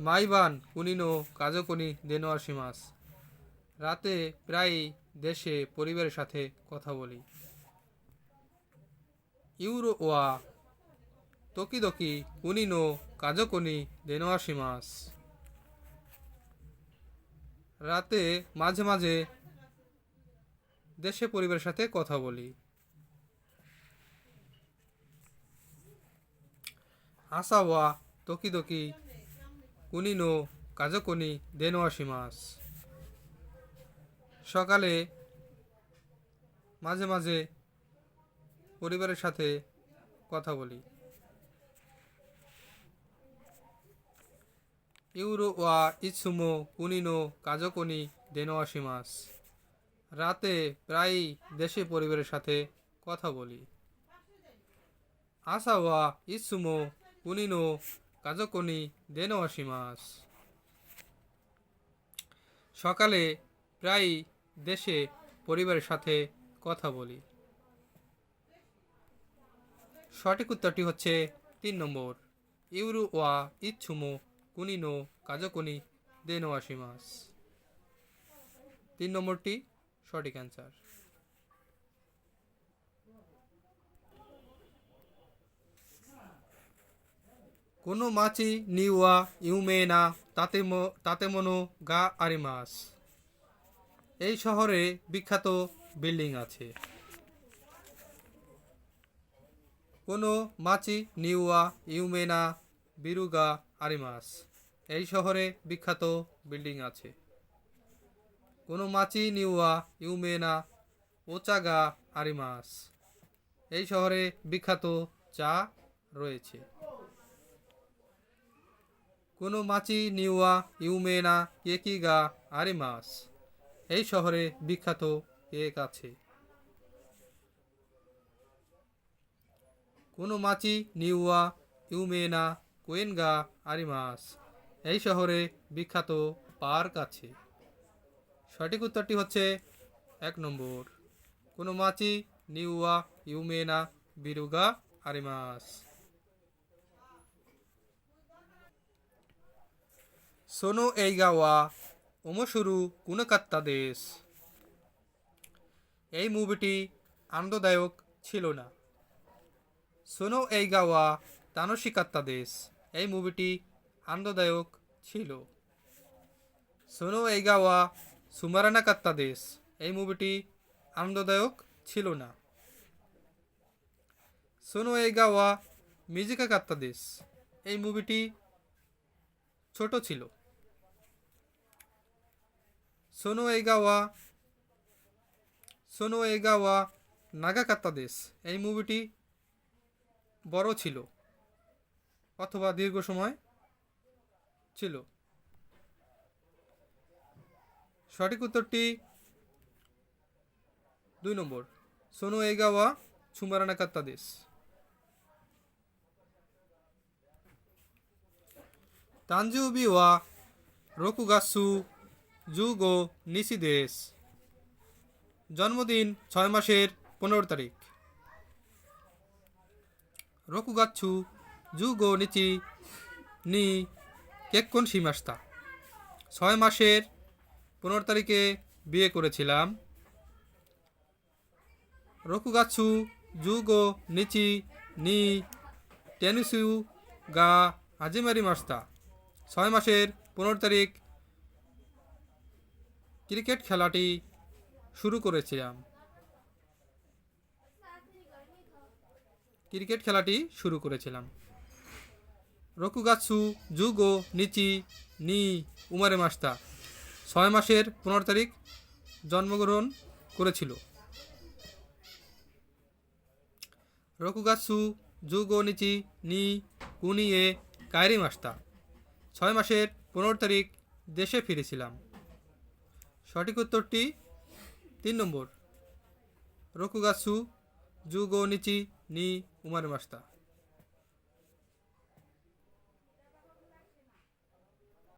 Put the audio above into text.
মাইবান কুনিনো কাজকনি দেনোয়াশিমাস। রাতে প্রায়ই দেশে পরিবারের সাথে কথা বলি। ইউরো ওয়া তোকিদোকি কুনিনো কাজকনি দেনোয়াশিমাস। রাতে মাঝে মাঝে দেশে পরিবারের সাথে কথা বলি। আসা ওয়া তোকিদোকি কুনিনো কাজকনি দেনোয়াশিমাস। সকালে মাঝে মাঝে পরিবারের সাথে কথা বলি। ইউরো ওয়া ইৎসুমো কুনিনো কাজকনি দেনোয়াশিমাস। রাতে প্রায়ই দেশে পরিবারের সাথে কথা বলি। আসা ওয়া ইৎসুমো কুনিনো কাজকনি দেনোয়াশিমাস। সকালে প্রায়ই দেশে পরিবারের সাথে কথা বলি। সঠিক উত্তরটি হচ্ছে 3 নম্বর, ইউরু ওয়া ইৎসুমো কুনিনো কাজকনি দেনোয়াশিমাস। 3 নম্বরটি সঠিক অ্যান্সার। কোনো মাছি নিওয়া ইউমেনা তাতেমনো গা আরিমাস। এই শহরে বিখ্যাত বিল্ডিং আছে। কোনো মাছি নিওয়া ইউমেনা বিরুগা আরিমাস। এই শহরে বিখ্যাত বিল্ডিং আছে। কোনো মাছি নিওয়া ইউমেনা ওচাগা আরিমাস। এই শহরে বিখ্যাত চা রয়েছে। কোনো মাছি নিওয়া ইউমেনা কেকিগা আরিমাস। এই শহরে বিখ্যাত কেক আছে। কোনো মাছি নিওয়া ইউমেনা কোয়েনগা আরিমাস। এই শহরে বিখ্যাত পার্ক আছে। সঠিক উত্তরটি হচ্ছে 1 নম্বর, কোনো মাছি নিওয়া ইউমেনা বিরুগা আরিমাস। সোনো এইগা ওয়া ওমোশুরু কুনোকাত্তা দেশ। এই মুভিটি আনন্দদায়ক ছিল না। সোনো এইগা ওয়া তানোশিকাত্তা দেশ। এই মুভিটি আনন্দদায়ক ছিল। সোনো এইগা ওয়া সুমারানাকাত্তা দেশ। এই মুভিটি আনন্দদায়ক ছিল না। সোনো এইগা ওয়া মিজিকাকাত্তা দেশ। এই মুভিটি ছোট ছিল। সোনো এইগা ওয়া নাগাকাত্তা দেশ। এই মুভিটি বড় ছিল অথবা দীর্ঘ সময় ছিল। সঠিক উত্তরটি 2 নম্বর, সোনো এইগা ওয়া সুমারানাকাত্তা দেশ। তানজিউবি ওয়া রকুগাসু জুগো নিশি দেশ। জন্মদিন 6 মাসের 15 তারিখ। রকুগাচ্ছু জুগো নিচি নি কেক্কন শিমাস্তা। 6 মাসের 15 তারিখে বিয়ে করেছিলাম। রকুগাচ্ছু জুগো নিচি নি টেনিসু গা হাজিমারি মাস্তা। 6 মাসের 15 তারিখ ক্রিকেট খেলাটি শুরু করেছিলাম। রকুগাৎসু জুগো নিচি নি উমারে মাস্তা। 6 মাসের 15 তারিখ জন্মগ্রহণ করেছিল। রকুগাৎসু জুগো নিচি নি কুনিয়ে কায়রি মাস্তা। 6 মাসের 15 তারিখ দেশে ফিরেছিলাম। সঠিক উত্তরটি 3 নম্বর, রকুগাৎসু জুগো নিচি নি উমারে মাস্তা।